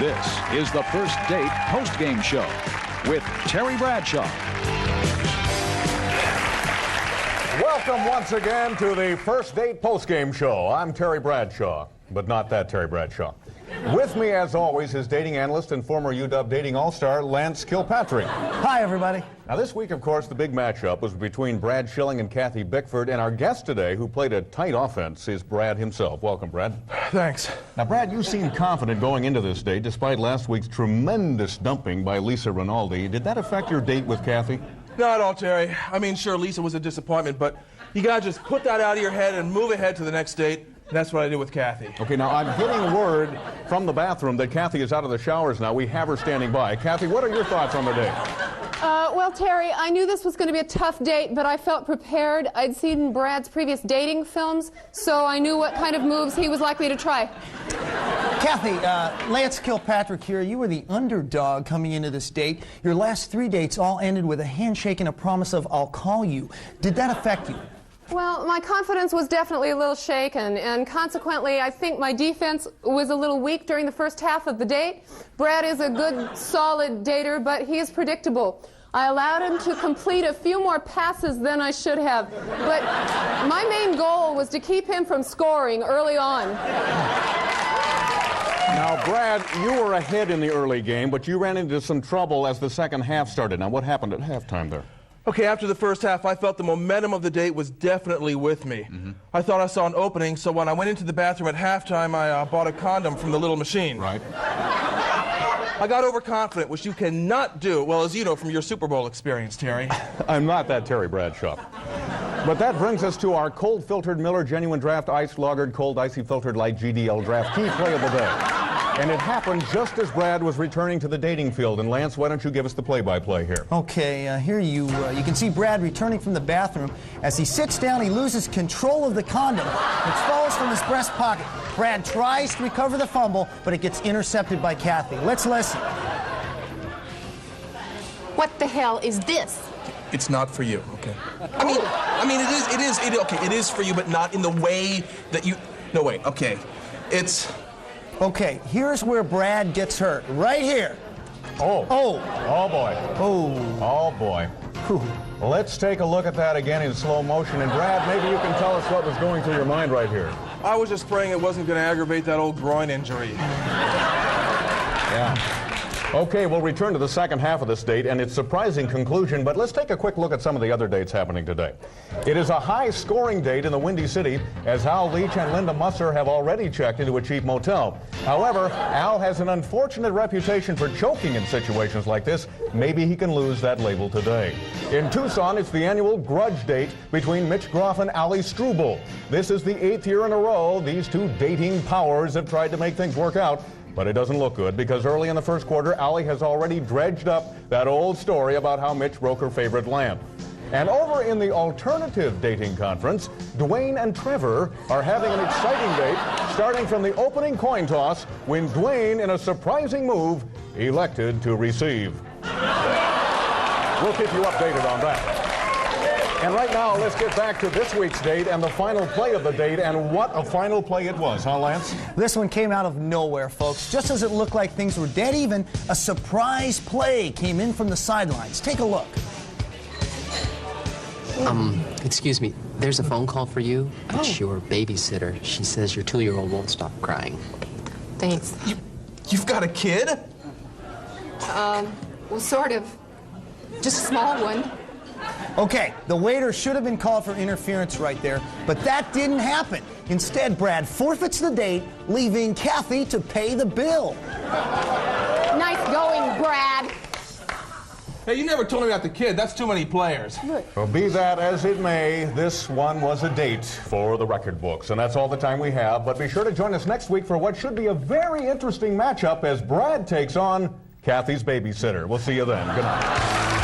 This is the First Date Postgame Show with Terry Bradshaw. Welcome once again to the First Date Postgame Show. I'm Terry Bradshaw, but not that Terry Bradshaw. With me, as always, is dating analyst and former UW dating all-star Lance Kilpatrick. Hi, everybody. Now, this week, of course, the big matchup was between Brad Schilling and Kathy Bickford, and our guest today, who played a tight offense, is Brad himself. Welcome, Brad. Thanks. Now, Brad, you seemed confident going into this date, despite last week's tremendous dumping by Lisa Rinaldi. Did that affect your date with Kathy? Not at all, Terry. I mean, sure, Lisa was a disappointment, but you gotta just put that out of your head and move ahead to the next date. That's what I did with Kathy. Okay, now I'm getting word from the bathroom that Kathy is out of the showers now. We have her standing by. Kathy, what are your thoughts on the date? Well, Terry, I knew this was going to be a tough date, but I felt prepared. I'd seen Brad's previous dating films, so I knew what kind of moves he was likely to try. Kathy, Lance Kilpatrick here. You were the underdog coming into this date. Your last 3 dates all ended with a handshake and a promise of "I'll call you." Did that affect you? Well, my confidence was definitely a little shaken, and consequently, I think my defense was a little weak during the first half of the date. Brad is a good, solid dater, but he is predictable. I allowed him to complete a few more passes than I should have, but my main goal was to keep him from scoring early on. Now, Brad, you were ahead in the early game, but you ran into some trouble as the second half started. Now, what happened at halftime there? Okay, after the first half, I felt the momentum of the date was definitely with me. I thought I saw an opening, so when I went into the bathroom at halftime, I bought a condom from the little machine. Right. I got overconfident, which you cannot do, well, as you know from your Super Bowl experience, Terry. I'm not that Terry Bradshaw. But that brings us to our cold-filtered Miller Genuine Draft Ice Lagered Cold Icy Filtered Light GDL Draft key play of the day. And it happened just as Brad was returning to the dating field. And Lance, why don't you give us the play-by-play here? Okay, here you can see Brad returning from the bathroom. As he sits down, he loses control of the condom, which falls from his breast pocket. Brad tries to recover the fumble, but it gets intercepted by Kathy. Let's listen. What the hell is this? It's not for you, okay? I mean, it is for you, but not in the way that you, no, wait, okay. It's... Okay, here's where Brad gets hurt. Right here. Oh. Oh. Oh, boy. Oh. Oh, boy. Whew. Let's take a look at that again in slow motion. And Brad, maybe you can tell us what was going through your mind right here. I was just praying it wasn't going to aggravate that old groin injury. Yeah. Okay, we'll return to the second half of this date and its surprising conclusion, but let's take a quick look at some of the other dates happening today. It is a high-scoring date in the Windy City, as Al Leach and Linda Musser have already checked into a cheap motel. However, Al has an unfortunate reputation for choking in situations like this. Maybe he can lose that label today. In Tucson, it's the annual grudge date between Mitch Groff and Ali Struble. This is the 8th year in a row these two dating powers have tried to make things work out. But it doesn't look good, because early in the first quarter, Allie has already dredged up that old story about how Mitch broke her favorite lamp. And over in the alternative dating conference, Dwayne and Trevor are having an exciting date, starting from the opening coin toss, when Dwayne, in a surprising move, elected to receive. We'll keep you updated on that. And right now, let's get back to this week's date and the final play of the date, and what a final play it was, huh, Lance? This one came out of nowhere, folks. Just as it looked like things were dead even, a surprise play came in from the sidelines. Take a look. Excuse me, there's a phone call for you. It's your babysitter. She says your 2-year-old won't stop crying. Thanks. You've got a kid? Well, sort of. Just a small one. Okay, the waiter should have been called for interference right there, but that didn't happen. Instead, Brad forfeits the date, leaving Kathy to pay the bill. Nice going, Brad. Hey, you never told me about the kid. That's too many players. Well, be that as it may, this one was a date for the record books. And that's all the time we have. But be sure to join us next week for what should be a very interesting matchup as Brad takes on Kathy's babysitter. We'll see you then. Good night.